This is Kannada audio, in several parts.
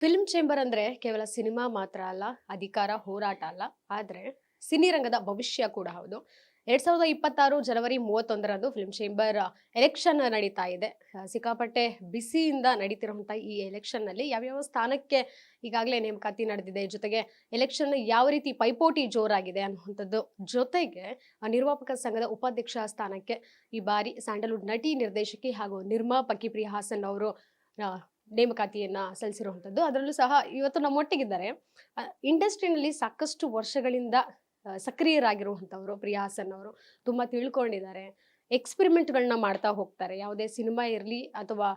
ಫಿಲ್ಮ್ ಚೇಂಬರ್ ಅಂದ್ರೆ ಕೇವಲ ಸಿನಿಮಾ ಮಾತ್ರ ಅಲ್ಲ, ಅಧಿಕಾರ ಹೋರಾಟ ಅಲ್ಲ, ಆದ್ರೆ ಸಿನಿರಂಗದ ಭವಿಷ್ಯ ಕೂಡ ಹೌದು. 2026 ಜನವರಿ 31ರಂದು ಫಿಲ್ಮ್ ಚೇಂಬರ್ ಎಲೆಕ್ಷನ್ ನಡೀತಾ ಇದೆ. ಸಿಕ್ಕಾಪಟ್ಟೆ ಬಿಸಿಯಿಂದ ನಡೀತಿರುವಂತಹ ಈ ಎಲೆಕ್ಷನ್ ನಲ್ಲಿ ಯಾವ್ಯಾವ ಸ್ಥಾನಕ್ಕೆ ಈಗಾಗಲೇ ನೇಮಕಾತಿ ನಡೆದಿದೆ, ಜೊತೆಗೆ ಎಲೆಕ್ಷನ್ ಯಾವ ರೀತಿ ಪೈಪೋಟಿ ಜೋರಾಗಿದೆ ಅನ್ನುವಂಥದ್ದು, ಜೊತೆಗೆ ನಿರ್ಮಾಪಕ ಸಂಘದ ಉಪಾಧ್ಯಕ್ಷ ಸ್ಥಾನಕ್ಕೆ ಈ ಬಾರಿ ಸ್ಯಾಂಡಲ್ವುಡ್ ನಟಿ, ನಿರ್ದೇಶಕಿ ಹಾಗೂ ನಿರ್ಮಾಪಕಿ ಪ್ರಿಯಾ ಹಾಸನ್ ಅವರು ನೇಮಕಾತಿಯನ್ನ ಸಲ್ಲಿಸಿರುವಂಥದ್ದು. ಅದರಲ್ಲೂ ಸಹ ಇವತ್ತು ನಮ್ಮೊಟ್ಟಿಗಿದ್ದಾರೆ. ಇಂಡಸ್ಟ್ರಿನಲ್ಲಿ ಸಾಕಷ್ಟು ವರ್ಷಗಳಿಂದ ಸಕ್ರಿಯರಾಗಿರುವಂಥವ್ರು ಪ್ರಿಯಾ ಹಾಸನ್ ಅವರು. ತುಂಬಾ ತಿಳ್ಕೊಂಡಿದ್ದಾರೆ. ಎಕ್ಸ್ಪೆರಿಮೆಂಟ್‌ಗಳನ್ನ ಮಾಡ್ತಾ ಹೋಗ್ತಾರೆ. ಯಾವುದೇ ಸಿನಿಮಾ ಇರ್ಲಿ ಅಥವಾ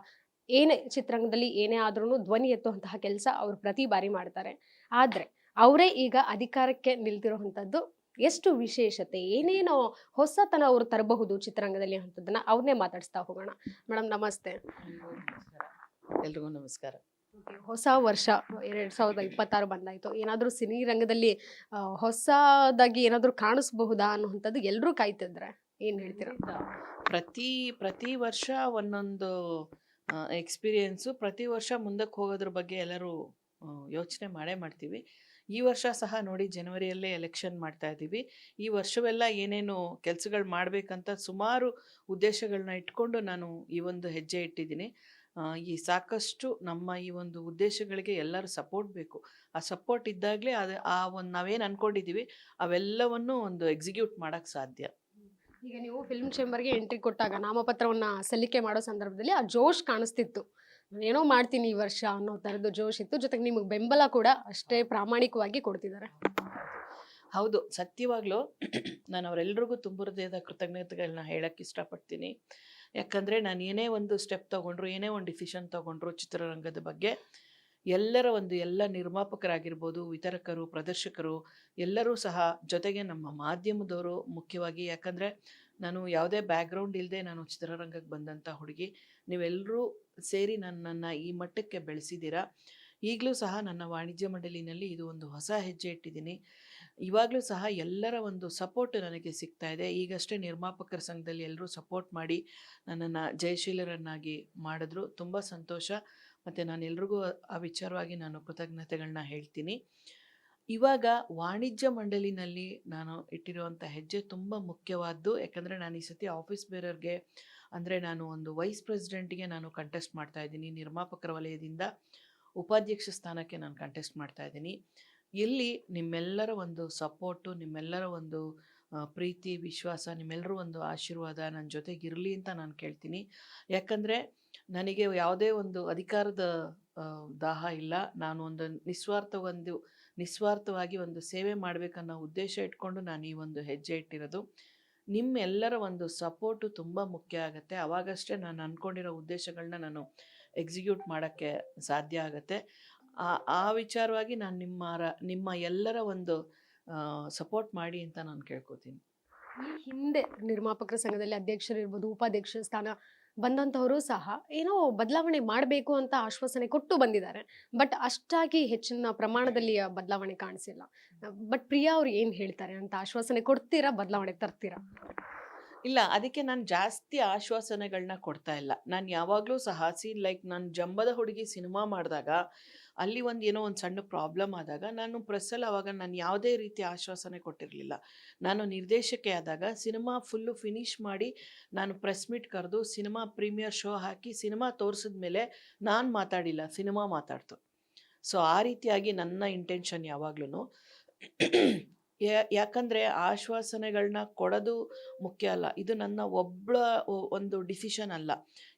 ಏನೇ ಚಿತ್ರರಂಗದಲ್ಲಿ ಏನೇ ಆದ್ರೂನು ಧ್ವನಿ ಎತ್ತುವಂತಹ ಕೆಲಸ ಅವ್ರು ಪ್ರತಿ ಬಾರಿ ಮಾಡ್ತಾರೆ. ಆದ್ರೆ ಅವರೇ ಈಗ ಅಧಿಕಾರಕ್ಕೆ ನಿಲ್ತಿರುವಂಥದ್ದು ಎಷ್ಟು ವಿಶೇಷತೆ, ಏನೇನೋ ಹೊಸತನ ಅವರು ತರಬಹುದು ಚಿತ್ರರಂಗದಲ್ಲಿ ಅನ್ನುವಂಥದ್ದನ್ನ ಅವ್ರನ್ನೇ ಮಾತಾಡಿಸ್ತಾ ಹೋಗೋಣ. ಮೇಡಮ್ ನಮಸ್ತೆ. ಎಲ್ರಿಗೂ ನಮಸ್ಕಾರ. ಹೊಸ ವರ್ಷ 2026 ಬಂದಾಯ್ತು. ಏನಾದ್ರೂ ಸಿನಿ ರಂಗದಲ್ಲಿ ಹೊಸದಾಗಿ ಏನಾದ್ರೂ ಕಾಣಿಸಬಹುದಾ ಅನ್ನುವಂಥದ್ದು ಎಲ್ರೂ ಕಾಯ್ತಿದ್ರೆ ಏನ್ ಹೇಳ್ತೀರಾ? ಖಂಡಿತ. ಪ್ರತಿ ಪ್ರತಿ ವರ್ಷ ಒಂದೊಂದು ಎಕ್ಸ್ಪೀರಿಯೆನ್ಸು. ಪ್ರತಿ ವರ್ಷ ಮುಂದಕ್ಕೆ ಹೋಗೋದ್ರ ಬಗ್ಗೆ ಎಲ್ಲರೂ ಯೋಚನೆ ಮಾಡೇ ಮಾಡ್ತೀವಿ. ಈ ವರ್ಷ ಸಹ ನೋಡಿ ಜನವರಿಯಲ್ಲೇ ಎಲೆಕ್ಷನ್ ಮಾಡ್ತಾ ಇದ್ದೀವಿ. ಈ ವರ್ಷವೆಲ್ಲ ಏನೇನು ಕೆಲಸಗಳು ಮಾಡಬೇಕಂತ ಸುಮಾರು ಉದ್ದೇಶಗಳನ್ನ ಇಟ್ಕೊಂಡು ನಾನು ಈ ಒಂದು ಹೆಜ್ಜೆ ಇಟ್ಟಿದ್ದೀನಿ. ಈ ಸಾಕಷ್ಟು ನಮ್ಮ ಈ ಒಂದು ಉದ್ದೇಶಗಳಿಗೆ ಎಲ್ಲರ ಸಪೋರ್ಟ್ ಬೇಕು. ಆ ಸಪೋರ್ಟ್ ಇದ್ದಾಗಲೇ ಅದು ಆ ಒಂದು ನಾವೇನು ಅಂದ್ಕೊಂಡಿದ್ದೀವಿ ಅವೆಲ್ಲವನ್ನು ಒಂದು ಎಕ್ಸಿಕ್ಯೂಟ್ ಮಾಡೋಕ್ಕೆ ಸಾಧ್ಯ. ಈಗ ನೀವು ಫಿಲ್ಮ್ ಚೇಂಬರ್‌ಗೆ ಎಂಟ್ರಿ ಕೊಟ್ಟಾಗ ನಾಮಪತ್ರವನ್ನ ಸಲ್ಲಿಕೆ ಮಾಡೋ ಸಂದರ್ಭದಲ್ಲಿ ಆ ಜೋಶ್ ಕಾಣಿಸ್ತಿತ್ತು. ನಾನೇನೋ ಮಾಡ್ತೀನಿ ಈ ವರ್ಷ ಅನ್ನೋ ತರದ್ದು ಜೋಶ್ ಇತ್ತು. ಜೊತೆಗೆ ನಿಮಗೆ ಬೆಂಬಲ ಕೂಡ ಅಷ್ಟೇ ಪ್ರಾಮಾಣಿಕವಾಗಿ ಕೊಡ್ತಿದ್ದಾರೆ. ಹೌದು, ಸತ್ಯವಾಗ್ಲೂ ನಾನು ಅವರೆಲ್ರಿಗೂ ತುಂಬ ಹೃದಯದ ಕೃತಜ್ಞತೆಗಳನ್ನ ಹೇಳಕ್ಕೆ ಇಷ್ಟಪಡ್ತೀನಿ. ಯಾಕಂದರೆ ನಾನು ಏನೇ ಒಂದು ಸ್ಟೆಪ್ ತೊಗೊಂಡ್ರು, ಏನೇ ಒಂದು ಡಿಸಿಷನ್ ತೊಗೊಂಡ್ರು ಚಿತ್ರರಂಗದ ಬಗ್ಗೆ ಎಲ್ಲರ ಒಂದು ಎಲ್ಲ ನಿರ್ಮಾಪಕರಾಗಿರ್ಬೋದು, ವಿತರಕರು, ಪ್ರದರ್ಶಕರು ಎಲ್ಲರೂ ಸಹ, ಜೊತೆಗೆ ನಮ್ಮ ಮಾಧ್ಯಮದವರು ಮುಖ್ಯವಾಗಿ. ಯಾಕಂದರೆ ನಾನು ಯಾವುದೇ ಬ್ಯಾಕ್ಗ್ರೌಂಡ್ ಇಲ್ಲದೆ ನಾನು ಚಿತ್ರರಂಗಕ್ಕೆ ಬಂದಂಥ ಹುಡುಗಿ. ನೀವೆಲ್ಲರೂ ಸೇರಿ ನನ್ನನ್ನು ಈ ಮಟ್ಟಕ್ಕೆ ಬೆಳೆಸಿದ್ದೀರಾ. ಈಗಲೂ ಸಹ ನನ್ನ ವಾಣಿಜ್ಯ ಮಂಡಳಿನಲ್ಲಿ ಇದು ಒಂದು ಹೊಸ ಹೆಜ್ಜೆ ಇಟ್ಟಿದ್ದೀನಿ. ಇವಾಗಲೂ ಸಹ ಎಲ್ಲರ ಒಂದು ಸಪೋರ್ಟ್ ನನಗೆ ಸಿಗ್ತಾ ಇದೆ. ಈಗಷ್ಟೇ ನಿರ್ಮಾಪಕರ ಸಂಘದಲ್ಲಿ ಎಲ್ಲರೂ ಸಪೋರ್ಟ್ ಮಾಡಿ ನನ್ನನ್ನು ಜಯಶೀಲರನ್ನಾಗಿ ಮಾಡಿದ್ರು. ತುಂಬ ಸಂತೋಷ. ಮತ್ತು ನಾನು ಎಲ್ರಿಗೂ ಆ ವಿಚಾರವಾಗಿ ನಾನು ಕೃತಜ್ಞತೆಗಳನ್ನ ಹೇಳ್ತೀನಿ. ಇವಾಗ ವಾಣಿಜ್ಯ ಮಂಡಳಿನಲ್ಲಿ ನಾನು ಇಟ್ಟಿರುವಂಥ ಹೆಜ್ಜೆ ತುಂಬ ಮುಖ್ಯವಾದ್ದು. ಯಾಕಂದರೆ ನಾನು ಈ ಸತಿ ಆಫೀಸ್ ಬೇರರ್ಗೆ ಅಂದರೆ ನಾನು ಒಂದು ವೈಸ್ ಪ್ರೆಸಿಡೆಂಟ್ಗೆ ನಾನು ಕಂಟೆಸ್ಟ್ ಮಾಡ್ತಾ ಇದ್ದೀನಿ. ನಿರ್ಮಾಪಕರ ವಲಯದಿಂದ ಉಪಾಧ್ಯಕ್ಷ ಸ್ಥಾನಕ್ಕೆ ನಾನು ಕಂಟೆಸ್ಟ್ ಮಾಡ್ತಾ ಇದ್ದೀನಿ. ಇಲ್ಲಿ ನಿಮ್ಮೆಲ್ಲರ ಒಂದು ಸಪೋರ್ಟು, ನಿಮ್ಮೆಲ್ಲರ ಒಂದು ಪ್ರೀತಿ, ವಿಶ್ವಾಸ, ನಿಮ್ಮೆಲ್ಲರೂ ಒಂದು ಆಶೀರ್ವಾದ ನನ್ನ ಜೊತೆಗಿರಲಿ ಅಂತ ನಾನು ಕೇಳ್ತೀನಿ. ಯಾಕಂದರೆ ನನಗೆ ಯಾವುದೇ ಒಂದು ಅಧಿಕಾರದ ದಾಹ ಇಲ್ಲ. ನಾನು ಒಂದು ನಿಸ್ವಾರ್ಥವಾಗಿ ಒಂದು ಸೇವೆ ಮಾಡಬೇಕನ್ನೋ ಉದ್ದೇಶ ಇಟ್ಕೊಂಡು ನಾನು ಈ ಒಂದು ಹೆಜ್ಜೆ ಇಟ್ಟಿರೋದು. ನಿಮ್ಮೆಲ್ಲರ ಒಂದು ಸಪೋರ್ಟು ತುಂಬ ಮುಖ್ಯ ಆಗುತ್ತೆ. ಆವಾಗಷ್ಟೇ ನಾನು ಅಂದ್ಕೊಂಡಿರೋ ಉದ್ದೇಶಗಳನ್ನ ನಾನು ಎಕ್ಸಿಕ್ಯೂಟ್ ಮಾಡೋಕ್ಕೆ ಸಾಧ್ಯ ಆಗುತ್ತೆ. ಆ ವಿಚಾರವಾಗಿ ನಾನು ನಿಮ್ಮ ಎಲ್ಲರ ಒಂದು ಸಪೋರ್ಟ್ ಮಾಡಿ ಅಂತ ನಾನು ಕೇಳ್ಕೊತೀನಿ. ಈ ಹಿಂದೆ ನಿರ್ಮಾಪಕರ ಸಂಘದಲ್ಲಿ ಅಧ್ಯಕ್ಷರಿರ್ಬೋದು, ಉಪಾಧ್ಯಕ್ಷ ಸ್ಥಾನ ಬಂದಂತವರು ಸಹ ಏನೋ ಬದಲಾವಣೆ ಮಾಡಬೇಕು ಅಂತ ಆಶ್ವಾಸನೆ ಕೊಟ್ಟು ಬಂದಿದ್ದಾರೆ. ಬಟ್ ಅಷ್ಟಾಗಿ ಹೆಚ್ಚಿನ ಪ್ರಮಾಣದಲ್ಲಿ ಬದಲಾವಣೆ ಕಾಣಿಸಿಲ್ಲ. ಬಟ್ ಪ್ರಿಯಾ ಅವ್ರು ಏನ್ ಹೇಳ್ತಾರೆ ಅಂತ ಆಶ್ವಾಸನೆ ಕೊಡ್ತೀರಾ, ಬದಲಾವಣೆ ತರ್ತೀರಾ? ಇಲ್ಲ, ಅದಕ್ಕೆ ನಾನು ಜಾಸ್ತಿ ಆಶ್ವಾಸನೆಗಳನ್ನ ಕೊಡ್ತಾ ಇಲ್ಲ. ನಾನು ಯಾವಾಗಲೂ ಸಹ ನಾನು ಜಂಬದ ಹುಡುಗಿ ಸಿನಿಮಾ ಮಾಡಿದಾಗ ಅಲ್ಲಿ ಏನೋ ಒಂದು ಸಣ್ಣ ಪ್ರಾಬ್ಲಮ್ ಆದಾಗ ನಾನು ಪ್ರೆಸ್ಸಲ್ಲಿ ಆವಾಗ ನಾನು ಯಾವುದೇ ರೀತಿ ಆಶ್ವಾಸನೆ ಕೊಟ್ಟಿರಲಿಲ್ಲ. ನಾನು ನಿರ್ದೇಶಕಿ ಆದಾಗ ಸಿನಿಮಾ ಫುಲ್ಲು ಫಿನಿಷ್ ಮಾಡಿ ನಾನು ಪ್ರೆಸ್ ಮೀಟ್ ಕರೆದು ಸಿನಿಮಾ ಪ್ರೀಮಿಯರ್ ಶೋ ಹಾಕಿ ಸಿನಿಮಾ ತೋರಿಸಿದ ಮೇಲೆ ನಾನು ಮಾತಾಡಿಲ್ಲ, ಸಿನಿಮಾ ಮಾತಾಡ್ತು. ಸೊ ಆ ರೀತಿಯಾಗಿ ನನ್ನ ಇಂಟೆನ್ಷನ್ ಯಾವಾಗ್ಲೂ. ಯಾಕಂದರೆ ಆಶ್ವಾಸನೆಗಳನ್ನ ಕೊಡೋದು ಮುಖ್ಯ ಅಲ್ಲ. ಇದು ನನ್ನ ಒಂದು ಡಿಸಿಷನ್ ಅಲ್ಲ.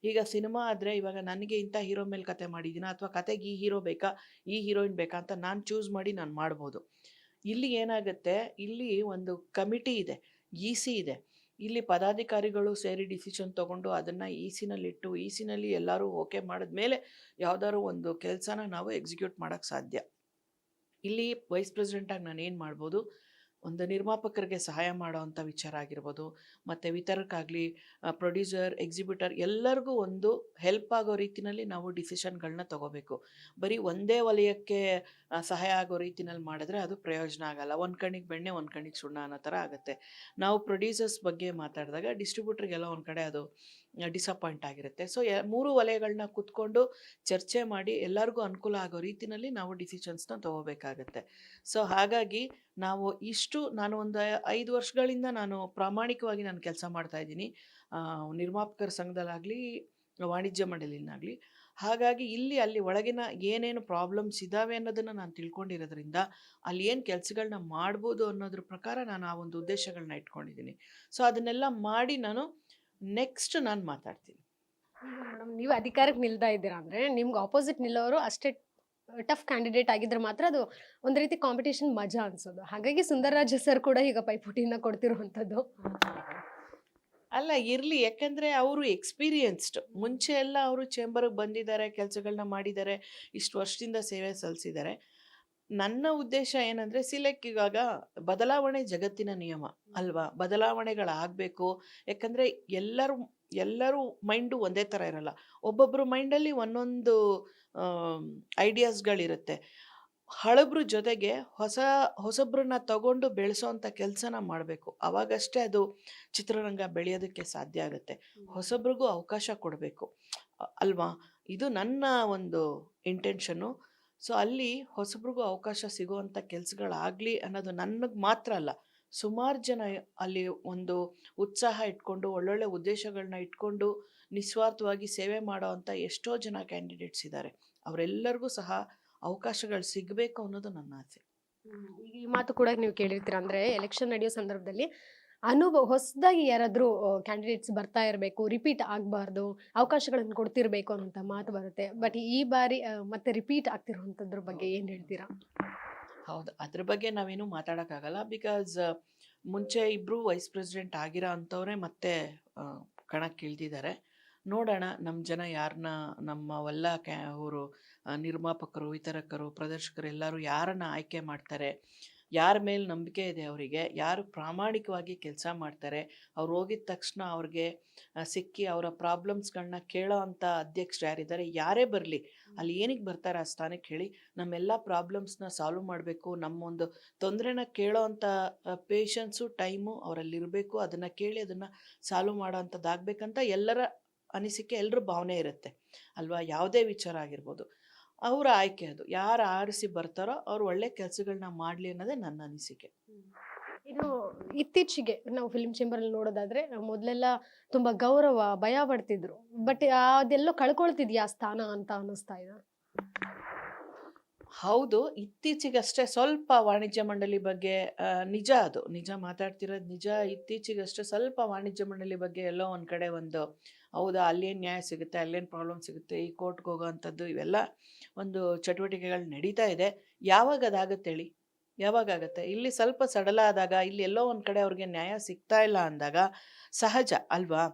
ಈಗ ಸಿನಿಮಾ ಆದರೆ ಇವಾಗ ನನಗೆ ಇಂಥ ಹೀರೋ ಮೇಲೆ ಕತೆ ಮಾಡಿದ್ದೀನ, ಅಥವಾ ಕತೆಗೆ ಈ ಹೀರೋ ಬೇಕಾ, ಈ ಹೀರೋಯಿನ್ ಬೇಕಾ ಅಂತ ನಾನು ಚೂಸ್ ಮಾಡಿ ನಾನು ಮಾಡ್ಬೋದು. ಇಲ್ಲಿ ಏನಾಗುತ್ತೆ, ಇಲ್ಲಿ ಒಂದು ಕಮಿಟಿ ಇದೆ, ಸಿ ಇದೆ. ಇಲ್ಲಿ ಪದಾಧಿಕಾರಿಗಳು ಸೇರಿ ಡಿಸಿಷನ್ ತೊಗೊಂಡು ಅದನ್ನು ಸಿನಲ್ಲಿಟ್ಟು ಸಿನಲ್ಲಿ ಎಲ್ಲರೂ ಓಕೆ ಮಾಡಿದ್ಮೇಲೆ ಯಾವುದಾದ್ರು ಒಂದು ಕೆಲಸನ ನಾವು ಎಕ್ಸಿಕ್ಯೂಟ್ ಮಾಡೋಕ್ಕೆ ಸಾಧ್ಯ. ಇಲ್ಲಿ ವೈಸ್ ಪ್ರೆಸಿಡೆಂಟಾಗಿ ನಾನು ಏನು ಮಾಡ್ಬೋದು, ಒಂದು ನಿರ್ಮಾಪಕರಿಗೆ ಸಹಾಯ ಮಾಡೋವಂಥ ವಿಚಾರ ಆಗಿರ್ಬೋದು, ಮತ್ತು ವಿತರಕ್ಕಾಗಲಿ, ಪ್ರೊಡ್ಯೂಸರ್, ಎಕ್ಸಿಬ್ಯೂಟರ್ ಎಲ್ಲರಿಗೂ ಒಂದು ಹೆಲ್ಪ್ ಆಗೋ ರೀತಿಯಲ್ಲಿ ನಾವು ಡಿಸಿಷನ್ಗಳನ್ನ ತೊಗೋಬೇಕು. ಬರೀ ಒಂದೇ ವಲಯಕ್ಕೆ ಸಹಾಯ ಆಗೋ ರೀತಿನಲ್ಲಿ ಮಾಡಿದ್ರೆ ಅದು ಪ್ರಯೋಜನ ಆಗಲ್ಲ. ಒಂದು ಕಣ್ಣಿಗೆ ಬೆಣ್ಣೆ, ಒಂದು ಕಣ್ಣಿಗೆ ಸುಣ್ಣ ಅನ್ನೋ ಥರ ಆಗುತ್ತೆ. ನಾವು ಪ್ರೊಡ್ಯೂಸರ್ಸ್ ಬಗ್ಗೆ ಮಾತಾಡಿದಾಗ ಡಿಸ್ಟ್ರಿಬ್ಯೂಟ್ರಿಗೆಲ್ಲ ಒಂದು ಕಡೆ ಅದು ಡಿಸಪಾಯಿಂಟ್ ಆಗಿರುತ್ತೆ. ಸೊ ಮೂರು ವಲಯಗಳನ್ನ ಕುತ್ಕೊಂಡು ಚರ್ಚೆ ಮಾಡಿ ಎಲ್ಲರಿಗೂ ಅನುಕೂಲ ಆಗೋ ರೀತಿನಲ್ಲಿ ನಾವು ಡಿಸಿಷನ್ಸ್ನ ತಗೋಬೇಕಾಗತ್ತೆ. ಸೊ ಹಾಗಾಗಿ ನಾವು ನಾನು ಒಂದು 5 ವರ್ಷಗಳಿಂದ ನಾನು ಪ್ರಾಮಾಣಿಕವಾಗಿ ನಾನು ಕೆಲಸ ಮಾಡ್ತಾ ಇದ್ದೀನಿ, ನಿರ್ಮಾಪಕರ ಸಂಘದಲ್ಲಾಗಲಿ ವಾಣಿಜ್ಯ ಮಂಡಳಿನಾಗಲಿ. ಹಾಗಾಗಿ ಇಲ್ಲಿ ಅಲ್ಲಿ ಒಳಗಿನ ಏನೇನು ಪ್ರಾಬ್ಲಮ್ಸ್ ಇದ್ದಾವೆ ಅನ್ನೋದನ್ನು ನಾನು ತಿಳ್ಕೊಂಡಿರೋದ್ರಿಂದ ಅಲ್ಲಿ ಏನು ಕೆಲಸಗಳನ್ನ ಮಾಡ್ಬೋದು ಅನ್ನೋದ್ರ ಪ್ರಕಾರ ನಾನು ಆ ಒಂದು ಉದ್ದೇಶಗಳನ್ನ ಇಟ್ಕೊಂಡಿದ್ದೀನಿ. ಸೊ ಅದನ್ನೆಲ್ಲ ಮಾಡಿ ನಾನು ನೆಕ್ಸ್ಟ್ ನಾನು ಮಾತಾಡ್ತೀನಿ. ಮೇಡಮ್, ನೀವು ಅಧಿಕಾರಕ್ಕೆ ನಿಲ್ತಾ ಇದ್ದೀರಾ ಅಂದ್ರೆ ನಿಮ್ಗೆ ಆಪೋಸಿಟ್ ನಿಲ್ಲೋರು ಅಷ್ಟೇ ಟಫ್ ಕ್ಯಾಂಡಿಡೇಟ್ ಆಗಿದ್ರೆ ಮಾತ್ರ ಅದು ಒಂದು ರೀತಿ ಕಾಂಪಿಟೇಷನ್ ಮಜಾ ಅನ್ಸೋದು. ಹಾಗಾಗಿ ಸುಂದರರಾಜ ಸರ್ ಕೂಡ ಈಗ ಪೈಪೋಟಿನ ಕೊಡ್ತಿರುವಂಥದ್ದು. ಅಲ್ಲ ಇರಲಿ, ಯಾಕಂದರೆ ಅವರು ಎಕ್ಸ್ಪೀರಿಯನ್ಸ್ಡ್. ಮುಂಚೆ ಎಲ್ಲ ಅವರು ಚೇಂಬರ್ಗೆ ಬಂದಿದ್ದಾರೆ, ಕೆಲಸಗಳನ್ನ ಮಾಡಿದ್ದಾರೆ, ಇಷ್ಟು ವರ್ಷದಿಂದ ಸೇವೆ ಸಲ್ಲಿಸಿದ್ದಾರೆ. ನನ್ನ ಉದ್ದೇಶ ಏನಂದರೆ ಇವಾಗ ಬದಲಾವಣೆ ಜಗತ್ತಿನ ನಿಯಮ ಅಲ್ವಾ, ಬದಲಾವಣೆಗಳಾಗಬೇಕು. ಯಾಕಂದರೆ ಎಲ್ಲರೂ ಮೈಂಡು ಒಂದೇ ಥರ ಇರಲ್ಲ. ಒಬ್ಬೊಬ್ಬರು ಮೈಂಡಲ್ಲಿ ಒಂದೊಂದು ಐಡಿಯಾಸ್ಗಳಿರುತ್ತೆ. ಹಳಬ್ರ ಜೊತೆಗೆ ಹೊಸಬ್ರನ್ನ ತಗೊಂಡು ಬೆಳೆಸೋವಂಥ ಕೆಲಸನ ಮಾಡಬೇಕು. ಅವಾಗಷ್ಟೇ ಅದು ಚಿತ್ರರಂಗ ಬೆಳೆಯೋದಕ್ಕೆ ಸಾಧ್ಯ ಆಗುತ್ತೆ. ಹೊಸಬ್ರಿಗೂ ಅವಕಾಶ ಕೊಡಬೇಕು ಅಲ್ವಾ, ಇದು ನನ್ನ ಒಂದು ಇಂಟೆನ್ಷನ್ನು. ಸೊ ಅಲ್ಲಿ ಹೊಸಬ್ರಿಗೂ ಅವಕಾಶ ಸಿಗುವಂಥ ಕೆಲಸಗಳಾಗಲಿ ಅನ್ನೋದು ನನಗೆ ಮಾತ್ರ ಅಲ್ಲ, ಸುಮಾರು ಜನ ಅಲ್ಲಿ ಒಂದು ಉತ್ಸಾಹ ಇಟ್ಕೊಂಡು ಒಳ್ಳೊಳ್ಳೆ ಉದ್ದೇಶಗಳನ್ನ ಇಟ್ಕೊಂಡು ನಿಸ್ವಾರ್ಥವಾಗಿ ಸೇವೆ ಮಾಡೋ ಅಂಥ ಎಷ್ಟೋ ಜನ ಕ್ಯಾಂಡಿಡೇಟ್ಸ್ ಇದ್ದಾರೆ. ಅವರೆಲ್ಲರಿಗೂ ಸಹ ಅವಕಾಶಗಳು ಸಿಗಬೇಕು ಅನ್ನೋದು ನನ್ನ ಆಸೆ. ಈಗ ಈ ಮಾತು ಕೂಡ ನೀವು ಕೇಳಿರ್ತೀರ, ಅಂದ್ರೆ ಎಲೆಕ್ಷನ್ ನಡೆಯೋ ಸಂದರ್ಭದಲ್ಲಿ ಹೊಸದಾಗಿ ಯಾರಾದ್ರೂ ಕ್ಯಾಂಡಿಡೇಟ್ಸ್ ಬರ್ತಾ ಇರಬೇಕು, ರಿಪೀಟ್ ಆಗಬಾರ್ದು, ಅವಕಾಶಗಳನ್ನು ಕೊಡ್ತಿರ್ಬೇಕು ಅನ್ನೋಂಥ ಮಾತು ಬರುತ್ತೆ. ಬಟ್ ಈ ಬಾರಿ ಮತ್ತೆ ರಿಪೀಟ್ ಆಗ್ತಿರುವಂಥದ್ರ ಬಗ್ಗೆ ಏನು ಹೇಳ್ತೀರಾ? ಹೌದು, ಅದ್ರ ಬಗ್ಗೆ ನಾವೇನು ಮಾತಾಡೋಕ್ಕಾಗಲ್ಲ. ಬಿಕಾಸ್ ಮುಂಚೆ ಇಬ್ಬರು ವೈಸ್ ಪ್ರೆಸಿಡೆಂಟ್ ಆಗಿರೋ ಅಂಥವ್ರೆ ಮತ್ತೆ ಕಣಕ್ಕಿಳಿದಿದ್ದಾರೆ. ನೋಡೋಣ ನಮ್ಮ ಜನ ಯಾರನ್ನ, ನಮ್ಮವೆಲ್ಲ ಅವರು ನಿರ್ಮಾಪಕರು, ವಿತರಕರು, ಪ್ರದರ್ಶಕರು ಎಲ್ಲರೂ ಯಾರನ್ನ ಆಯ್ಕೆ ಮಾಡ್ತಾರೆ, ಯಾರ ಮೇಲೆ ನಂಬಿಕೆ ಇದೆ ಅವರಿಗೆ, ಯಾರು ಪ್ರಾಮಾಣಿಕವಾಗಿ ಕೆಲಸ ಮಾಡ್ತಾರೆ, ಅವ್ರು ಹೋಗಿದ ತಕ್ಷಣ ಅವ್ರಿಗೆ ಸಿಕ್ಕಿ ಅವರ ಪ್ರಾಬ್ಲಮ್ಸ್ಗಳನ್ನ ಕೇಳೋ ಅಂಥ ಅಧ್ಯಕ್ಷರು ಯಾರಿದ್ದಾರೆ, ಯಾರೇ ಬರಲಿ ಅಲ್ಲಿ ಏನಕ್ಕೆ ಬರ್ತಾರೆ ಆ ಸ್ಥಾನಕ್ಕೆ ಹೇಳಿ ನಮ್ಮೆಲ್ಲ ಪ್ರಾಬ್ಲಮ್ಸ್ನ ಸಾಲ್ವ್ ಮಾಡಬೇಕು, ನಮ್ಮೊಂದು ತೊಂದರೆನ ಕೇಳೋ ಅಂಥ ಪೇಷನ್ಸು ಟೈಮು ಅವರಲ್ಲಿರಬೇಕು, ಅದನ್ನು ಕೇಳಿ ಅದನ್ನು ಸಾಲ್ವ್ ಮಾಡೋ ಅಂಥದ್ದಾಗಬೇಕಂತ ಎಲ್ಲರ ಅನಿಸಿಕೆ, ಎಲ್ಲರ ಭಾವನೆ ಇರುತ್ತೆ ಅಲ್ವಾ. ಯಾವುದೇ ವಿಚಾರ ಆಗಿರ್ಬೋದು, ಅವರ ಆಯ್ಕೆ ಅದು. ಯಾರು ಆರಿಸಿ ಬರ್ತಾರೋ ಅವ್ರು ಒಳ್ಳೆ ಕೆಲಸಗಳನ್ನ ಮಾಡಲಿ ಅನ್ನೋದೇ ನನ್ನ ಅನಿಸಿಕೆ. ಇದು ಇತ್ತೀಚೆಗೆ ನಾವು ಫಿಲ್ಮ್ ಚೇಂಬರ್ ಅಲ್ಲಿ ನೋಡೋದಾದ್ರೆ ಮೊದಲೆಲ್ಲ ತುಂಬಾ ಗೌರವ, ಭಯ ಪಡ್ತಿದ್ರು. ಬಟ್ ಅದೆಲ್ಲೋ ಕಳ್ಕೊಳ್ತಿದ್ಯಾ ಸ್ಥಾನ ಅಂತ ಅನ್ನಿಸ್ತಾ ಇದೆ. ಹೌದು, ಇತ್ತೀಚೆಗಷ್ಟೇ ಸ್ವಲ್ಪ ವಾಣಿಜ್ಯ ಮಂಡಳಿ ಬಗ್ಗೆ ನಿಜ, ಅದು ನಿಜ, ಮಾತಾಡ್ತಿರೋದು ನಿಜ. ಇತ್ತೀಚೆಗಷ್ಟೇ ಸ್ವಲ್ಪ ವಾಣಿಜ್ಯ ಮಂಡಳಿ ಬಗ್ಗೆ ಎಲ್ಲೋ ಒಂದು ಕಡೆ ಒಂದು ಹೌದಾ ಅಲ್ಲೇನು ನ್ಯಾಯ ಸಿಗುತ್ತೆ, ಅಲ್ಲೇನು ಪ್ರಾಬ್ಲಮ್ ಸಿಗುತ್ತೆ, ಈ ಕೋರ್ಟ್ಗೆ ಹೋಗೋ ಅಂಥದ್ದು ಇವೆಲ್ಲ ಒಂದು ಚಟುವಟಿಕೆಗಳು ನಡೀತಾ ಇದೆ. ಯಾವಾಗ ಅದಾಗುತ್ತೆ ಹೇಳಿ, ಯಾವಾಗತ್ತೆ? ಇಲ್ಲಿ ಸ್ವಲ್ಪ ಸಡಲ ಆದಾಗ, ಇಲ್ಲಿ ಎಲ್ಲೋ ಒಂದು ಕಡೆ ಅವ್ರಿಗೆ ನ್ಯಾಯ ಸಿಗ್ತಾ ಇಲ್ಲ ಅಂದಾಗ ಸಹಜ ಅಲ್ವಾ.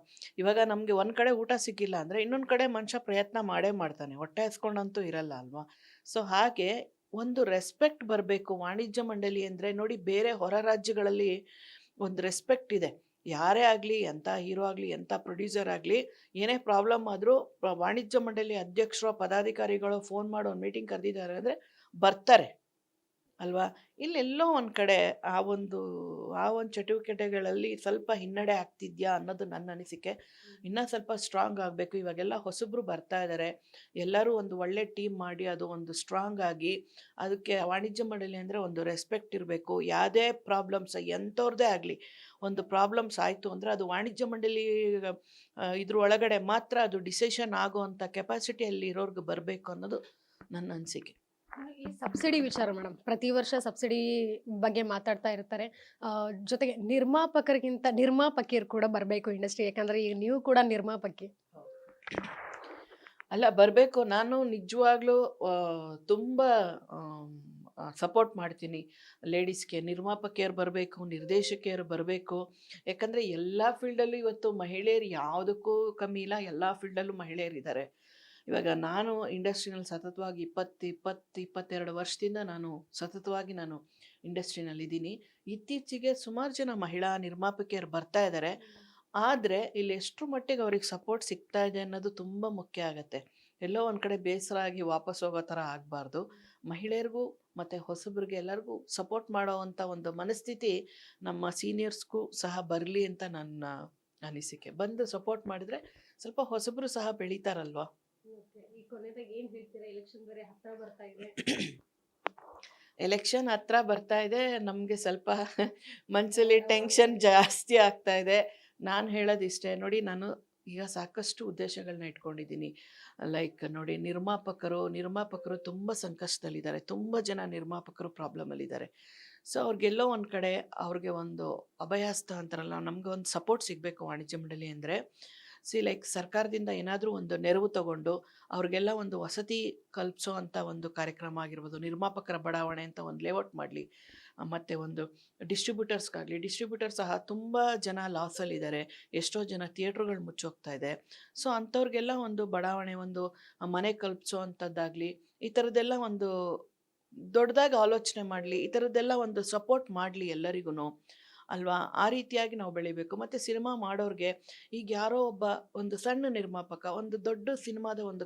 ಇವಾಗ ನಮಗೆ ಒಂದು ಕಡೆ ಊಟ ಸಿಕ್ಕಿಲ್ಲ ಅಂದರೆ ಇನ್ನೊಂದು ಕಡೆ ಮನುಷ್ಯ ಪ್ರಯತ್ನ ಮಾಡೇ ಮಾಡ್ತಾನೆ, ಹೊಟ್ಟೆ ಹಸ್ಕೊಂಡಂತೂ ಇರಲ್ಲ ಅಲ್ವಾ. ಸೊ ಹಾಗೆ ಒಂದು ರೆಸ್ಪೆಕ್ಟ್ ಬರಬೇಕು ವಾಣಿಜ್ಯ ಮಂಡಳಿ ಅಂದರೆ. ನೋಡಿ, ಬೇರೆ ಹೊರ ರಾಜ್ಯಗಳಲ್ಲಿ ಒಂದು ರೆಸ್ಪೆಕ್ಟ್ ಇದೆ. ಯಾರೇ ಆಗಲಿ, ಎಂಥ ಹೀರೋ ಆಗಲಿ, ಎಂಥ ಪ್ರೊಡ್ಯೂಸರ್ ಆಗಲಿ, ಏನೇ ಪ್ರಾಬ್ಲಮ್ ಆದರೂ ವಾಣಿಜ್ಯ ಮಂಡಳಿ ಅಧ್ಯಕ್ಷರು, ಪದಾಧಿಕಾರಿಗಳು ಫೋನ್ ಮಾಡೋ ಒಂದು ಮೀಟಿಂಗ್ ಕರೆದಿದ್ದಾರೆ ಅಂದರೆ ಬರ್ತಾರೆ ಅಲ್ವಾ. ಇಲ್ಲೆಲ್ಲೋ ಒಂದು ಕಡೆ ಆ ಒಂದು ಚಟುವಟಿಕೆಗಳಲ್ಲಿ ಸ್ವಲ್ಪ ಹಿನ್ನಡೆ ಆಗ್ತಿದ್ಯಾ ಅನ್ನೋದು ನನ್ನ ಅನಿಸಿಕೆ. ಇನ್ನೂ ಸ್ವಲ್ಪ ಸ್ಟ್ರಾಂಗ್ ಆಗಬೇಕು. ಇವಾಗೆಲ್ಲ ಹೊಸಬ್ರು ಬರ್ತಾ ಇದ್ದಾರೆ, ಎಲ್ಲರೂ ಒಂದು ಒಳ್ಳೆ ಟೀಮ್ ಮಾಡಿ ಅದು ಒಂದು ಸ್ಟ್ರಾಂಗ್ ಆಗಿ, ಅದಕ್ಕೆ ವಾಣಿಜ್ಯ ಮಂಡಳಿ ಅಂದರೆ ಒಂದು ರೆಸ್ಪೆಕ್ಟ್ ಇರಬೇಕು. ಯಾವುದೇ ಪ್ರಾಬ್ಲಮ್ಸ್ ಎಂಥವ್ರದ್ದೇ ಆಗಲಿ, ಒಂದು ಪ್ರಾಬ್ಲಮ್ಸ್ ಆಯಿತು ಅಂದರೆ ಅದು ವಾಣಿಜ್ಯ ಮಂಡಳಿ ಇದ್ರ ಒಳಗಡೆ ಮಾತ್ರ ಅದು ಡಿಸಿಷನ್ ಆಗೋ ಅಂಥ ಕೆಪಾಸಿಟಿ ಅಲ್ಲಿ ಇರೋರ್ಗೆ ಬರಬೇಕು ಅನ್ನೋದು ನನ್ನ ಅನಿಸಿಕೆ. ಈ ಸಬ್ಸಿಡಿ ವಿಚಾರ ಮೇಡಮ್, ಪ್ರತಿ ವರ್ಷ ಸಬ್ಸಿಡಿ ಬಗ್ಗೆ ಮಾತಾಡ್ತಾ ಇರ್ತಾರೆ. ಜೊತೆಗೆ ನಿರ್ಮಾಪಕಿಯರು ಕೂಡ ಬರಬೇಕು ಇಂಡಸ್ಟ್ರಿ, ಯಾಕಂದ್ರೆ ಈಗ ನೀವು ಕೂಡ ನಿರ್ಮಾಪಕಿ. ಅಲ್ಲ, ಬರಬೇಕು. ನಾನು ನಿಜವಾಗ್ಲೂ ತುಂಬ ಸಪೋರ್ಟ್ ಮಾಡ್ತೀನಿ ಲೇಡೀಸ್ಗೆ. ನಿರ್ಮಾಪಕಿಯರು ಬರಬೇಕು, ನಿರ್ದೇಶಕಿಯರು ಬರಬೇಕು. ಯಾಕಂದರೆ ಎಲ್ಲ ಫೀಲ್ಡಲ್ಲೂ ಇವತ್ತು ಮಹಿಳೆಯರು ಯಾವುದಕ್ಕೂ ಕಮ್ಮಿ ಇಲ್ಲ, ಎಲ್ಲ ಫೀಲ್ಡಲ್ಲೂ ಮಹಿಳೆಯರಿದ್ದಾರೆ. ಇವಾಗ ನಾನು ಇಂಡಸ್ಟ್ರಿನಲ್ಲಿ ಸತತವಾಗಿ 22 ವರ್ಷದಿಂದ ಸತತವಾಗಿ ನಾನು ಇಂಡಸ್ಟ್ರಿನಲ್ಲಿದ್ದೀನಿ. ಇತ್ತೀಚೆಗೆ ಸುಮಾರು ಜನ ಮಹಿಳಾ ನಿರ್ಮಾಪಕಿಯರು ಬರ್ತಾ ಇದ್ದಾರೆ. ಆದರೆ ಇಲ್ಲಿ ಎಷ್ಟು ಮಟ್ಟಿಗೆ ಅವ್ರಿಗೆ ಸಪೋರ್ಟ್ ಸಿಗ್ತಾ ಇದೆ ಅನ್ನೋದು ತುಂಬ ಮುಖ್ಯ ಆಗುತ್ತೆ. ಎಲ್ಲೋ ಒಂದು ಕಡೆ ಬೇಸರ ಆಗಿ ವಾಪಸ್ ಹೋಗೋ ಥರ ಆಗಬಾರ್ದು. ಮಹಿಳೆಯರಿಗೂ ಮತ್ತು ಹೊಸಬ್ರಿಗೆ ಎಲ್ಲರಿಗೂ ಸಪೋರ್ಟ್ ಮಾಡೋವಂಥ ಒಂದು ಮನಸ್ಥಿತಿ ನಮ್ಮ ಸೀನಿಯರ್ಸ್ಗೂ ಸಹ ಬರಲಿ ಅಂತ ನನ್ನ ಅನಿಸಿಕೆ. ಬಂದು ಸಪೋರ್ಟ್ ಮಾಡಿದರೆ ಸ್ವಲ್ಪ ಹೊಸಬ್ರು ಸಹ ಬೆಳೀತಾರಲ್ವಾ. ಈ ಕೊನೆದಾಗಿ ಏನ್ ಹೇಳ್ತೀರಾ? ಎಲೆಕ್ಷನ್ ಬೇರೆ ಹತ್ರ ಬರ್ತಾ ಇದೆ. ಎಲೆಕ್ಷನ್ ಹತ್ರ ಬರ್ತಾ ಇದೆ, ನಮಗೆ ಸ್ವಲ್ಪ ಮನಸ್ಸಲ್ಲಿ ಟೆನ್ಷನ್ ಜಾಸ್ತಿ ಆಗ್ತಾ ಇದೆ. ನಾನು ಹೇಳೋದಿಷ್ಟೇ ನೋಡಿ, ನಾನು ಈಗ ಸಾಕಷ್ಟು ಉದ್ದೇಶಗಳನ್ನ ಇಟ್ಕೊಂಡಿದ್ದೀನಿ. ಲೈಕ್ ನೋಡಿ, ನಿರ್ಮಾಪಕರು ತುಂಬ ಸಂಕಷ್ಟದಲ್ಲಿದ್ದಾರೆ. ತುಂಬ ಜನ ನಿರ್ಮಾಪಕರು ಪ್ರಾಬ್ಲಮಲ್ಲಿದ್ದಾರೆ. ಸೊ ಅವ್ರಿಗೆಲ್ಲೋ ಒಂದು ಕಡೆ ಅವ್ರಿಗೆ ಒಂದು ಅಭಯಹಸ್ತ ಅಂತಾರಲ್ಲ, ನಮ್ಗೆ ಒಂದು ಸಪೋರ್ಟ್ ಸಿಗಬೇಕು ವಾಣಿಜ್ಯ ಮಂಡಳಿ ಅಂದರೆ. ಲೈಕ್ ಸರ್ಕಾರದಿಂದ ಏನಾದರೂ ಒಂದು ನೆರವು ತಗೊಂಡು ಅವ್ರಿಗೆಲ್ಲ ಒಂದು ವಸತಿ ಕಲ್ಪಿಸೋ ಅಂಥ ಒಂದು ಕಾರ್ಯಕ್ರಮ ಆಗಿರ್ಬೋದು, ನಿರ್ಮಾಪಕರ ಬಡಾವಣೆ ಅಂತ ಒಂದು ಲೇಔಟ್ ಮಾಡಲಿ, ಮತ್ತು ಒಂದು ಡಿಸ್ಟ್ರಿಬ್ಯೂಟರ್ ಸಹ ತುಂಬ ಜನ ಲಾಸಲ್ಲಿದ್ದಾರೆ. ಎಷ್ಟೋ ಜನ ಥಿಯೇಟ್ರುಗಳು ಮುಚ್ಚೋಗ್ತಾ ಇದೆ. ಸೊ ಅಂಥವ್ರಿಗೆಲ್ಲ ಒಂದು ಬಡಾವಣೆ, ಒಂದು ಮನೆ ಕಲ್ಪಿಸೋ ಅಂಥದ್ದಾಗಲಿ, ಈ ಥರದ್ದೆಲ್ಲ ಒಂದು ದೊಡ್ಡದಾಗಿ ಆಲೋಚನೆ ಮಾಡಲಿ, ಈ ಥರದ್ದೆಲ್ಲ ಒಂದು ಸಪೋರ್ಟ್ ಮಾಡಲಿ ಎಲ್ಲರಿಗೂ ಅಲ್ವಾ. ಆ ರೀತಿಯಾಗಿ ನಾವು ಬೆಳಿಬೇಕು. ಮತ್ತು ಸಿನಿಮಾ ಮಾಡೋರಿಗೆ ಈಗ ಯಾರೋ ಒಬ್ಬ ಒಂದು ಸಣ್ಣ ನಿರ್ಮಾಪಕ ಒಂದು ದೊಡ್ಡ ಸಿನಿಮಾದ ಒಂದು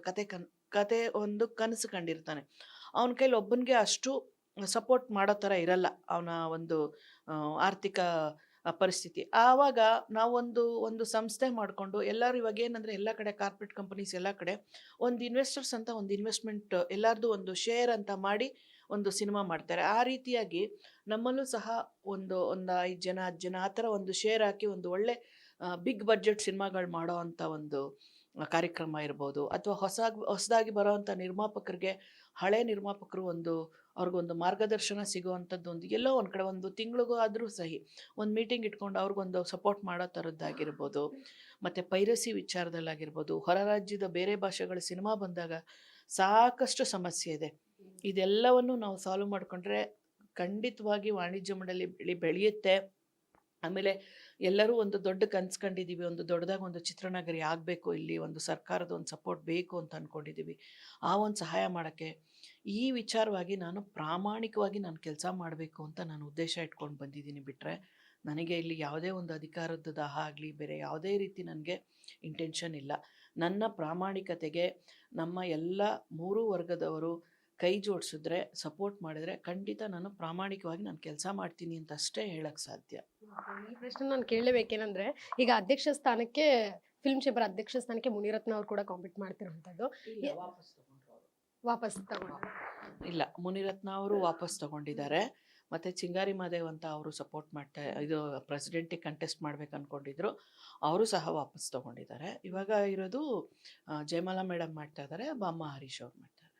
ಕತೆ ಒಂದು ಕನಸು ಕಂಡಿರ್ತಾನೆ. ಅವನ ಕೈಲಿ ಒಬ್ಬನಿಗೆ ಅಷ್ಟು ಸಪೋರ್ಟ್ ಮಾಡೋ ಥರ ಇರಲ್ಲ ಅವನ ಒಂದು ಆರ್ಥಿಕ ಪರಿಸ್ಥಿತಿ. ಆವಾಗ ನಾವೊಂದು ಸಂಸ್ಥೆ ಮಾಡಿಕೊಂಡು ಎಲ್ಲರೂ, ಇವಾಗ ಏನಂದರೆ ಎಲ್ಲ ಕಡೆ ಕಾರ್ಪೊರೇಟ್ ಕಂಪನೀಸ್ ಎಲ್ಲ ಕಡೆ ಒಂದು ಇನ್ವೆಸ್ಟರ್ಸ್ ಅಂತ ಒಂದು ಇನ್ವೆಸ್ಟ್ಮೆಂಟ್ ಎಲ್ಲರದು ಒಂದು ಶೇರ್ ಅಂತ ಮಾಡಿ ಒಂದು ಸಿನಿಮಾ ಮಾಡ್ತಾರೆ. ಆ ರೀತಿಯಾಗಿ ನಮ್ಮಲ್ಲೂ ಸಹ ಒಂದು 5 ಜನ 10 ಜನ ಆ ಥರ ಒಂದು ಶೇರ್ ಹಾಕಿ ಒಂದು ಒಳ್ಳೆ ಬಿಗ್ ಬಡ್ಜೆಟ್ ಸಿನಿಮಾಗಳು ಮಾಡೋ ಅಂಥ ಒಂದು ಕಾರ್ಯಕ್ರಮ ಇರ್ಬೋದು. ಅಥವಾ ಹೊಸದಾಗಿ ಬರೋವಂಥ ನಿರ್ಮಾಪಕರಿಗೆ, ಹಳೆ ನಿರ್ಮಾಪಕರು ಅವ್ರಿಗೊಂದು ಮಾರ್ಗದರ್ಶನ ಸಿಗುವಂಥದ್ದು ಎಲ್ಲೋ ಒಂದು ಕಡೆ ಒಂದು ತಿಂಗಳಿಗೂ ಆದರೂ ಸಹಿ ಒಂದು ಮೀಟಿಂಗ್ ಇಟ್ಕೊಂಡು ಅವ್ರಿಗೊಂದು ಸಪೋರ್ಟ್ ಮಾಡೋ ಥರದ್ದಾಗಿರ್ಬೋದು. ಮತ್ತು ಪೈರಸಿ ವಿಚಾರದಲ್ಲಾಗಿರ್ಬೋದು, ಹೊರ ರಾಜ್ಯದ ಬೇರೆ ಭಾಷೆಗಳ ಸಿನಿಮಾ ಬಂದಾಗ ಸಾಕಷ್ಟು ಸಮಸ್ಯೆ ಇದೆ. ಇದೆಲ್ಲವನ್ನು ನಾವು ಸಾಲ್ವ್ ಮಾಡಿಕೊಂಡ್ರೆ ಖಂಡಿತವಾಗಿ ವಾಣಿಜ್ಯ ಮಂಡಳಿ ಬೆಳೆಯುತ್ತೆ. ಆಮೇಲೆ ಎಲ್ಲರೂ ಒಂದು ದೊಡ್ಡ ಕನಸು ಕಂಡಿದ್ದೀವಿ, ಒಂದು ದೊಡ್ಡದಾಗಿ ಒಂದು ಚಿತ್ರನಗರಿ ಆಗಬೇಕು, ಇಲ್ಲಿ ಒಂದು ಸರ್ಕಾರದ ಒಂದು ಸಪೋರ್ಟ್ ಬೇಕು ಅಂತ ಅಂದ್ಕೊಂಡಿದ್ದೀವಿ. ಆ ಒಂದು ಸಹಾಯ ಮಾಡೋಕ್ಕೆ ಈ ವಿಚಾರವಾಗಿ ನಾನು ಪ್ರಾಮಾಣಿಕವಾಗಿ ನಾನು ಕೆಲಸ ಮಾಡಬೇಕು ಅಂತ ನಾನು ಉದ್ದೇಶ ಇಟ್ಕೊಂಡು ಬಂದಿದ್ದೀನಿ. ಬಿಟ್ಟರೆ ನನಗೆ ಇಲ್ಲಿ ಯಾವುದೇ ಒಂದು ಅಧಿಕಾರದ ದಾಹ ಆಗಲಿ, ಬೇರೆ ಯಾವುದೇ ರೀತಿ ನನಗೆ ಇಂಟೆನ್ಷನ್ ಇಲ್ಲ. ನನ್ನ ಪ್ರಾಮಾಣಿಕತೆಗೆ ನಮ್ಮ ಎಲ್ಲ 3 ವರ್ಗದವರು ಕೈ ಜೋಡಿಸಿದ್ರೆ, ಸಪೋರ್ಟ್ ಮಾಡಿದ್ರೆ ಖಂಡಿತ ನಾನು ಪ್ರಾಮಾಣಿಕವಾಗಿ ನಾನು ಕೆಲಸ ಮಾಡ್ತೀನಿ ಅಂತ ಅಷ್ಟೇ ಹೇಳಕ್ಕೆ ಸಾಧ್ಯ. ಈ ಪ್ರಶ್ನೆ ನಾನು ಕೇಳಲೇಬೇಕೇನಂದ್ರೆ, ಈಗ ಅಧ್ಯಕ್ಷ ಸ್ಥಾನಕ್ಕೆ ಫಿಲ್ಮ್ ಚೇಂಬರ್ ಅಧ್ಯಕ್ಷ ಸ್ಥಾನಕ್ಕೆ ಮುನಿರತ್ನ ಅವ್ರು ಕೂಡ ಕಾಂಪೀಟ್ ಮಾಡ್ತಿರುವಂಥದ್ದು. ವಾಪಸ್ ತಗೊಂಡು ಇಲ್ಲ, ಮುನಿರತ್ನ ಅವರು ವಾಪಸ್ ತಗೊಂಡಿದ್ದಾರೆ. ಮತ್ತು ಚಿಂಗಾರಿ ಮಹದೇವ್ ಅಂತ ಅವರು ಸಪೋರ್ಟ್ ಪ್ರೆಸಿಡೆಂಟಿಗೆ ಕಂಟೆಸ್ಟ್ ಮಾಡ್ಬೇಕು ಅಂದ್ಕೊಂಡಿದ್ರು, ಅವರು ಸಹ ವಾಪಸ್ ತಗೊಂಡಿದ್ದಾರೆ. ಇವಾಗ ಇರೋದು ಜಯಮಾಲಾ ಮೇಡಮ್ ಮಾಡ್ತಾ ಇದ್ದಾರೆ, ಬಾಮ್ಮ ಹರೀಶ್ ಅವ್ರು ಮಾಡ್ತಾ ಇದ್ದಾರೆ.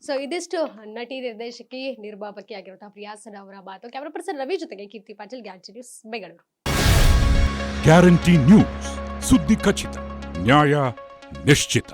ಸೊ ಇದಿಷ್ಟು ನಟಿ, ನಿರ್ದೇಶಕಿ, ನಿರ್ಮಾಪಕಿ ಆಗಿರುವಂತಹ ಪ್ರಿಯಾ ಸರ್ ಅವರ ಮಾತು. ಕ್ಯಾಮರಾ ಪರ್ಸನ್ ರವಿ ಜೊತೆಗೆ Keerthi Patil, Guarantee News, Bengaluru. Guarantee News, ಸುದ್ದಿ ಖಚಿತ, ನ್ಯಾಯ ನಿಶ್ಚಿತ.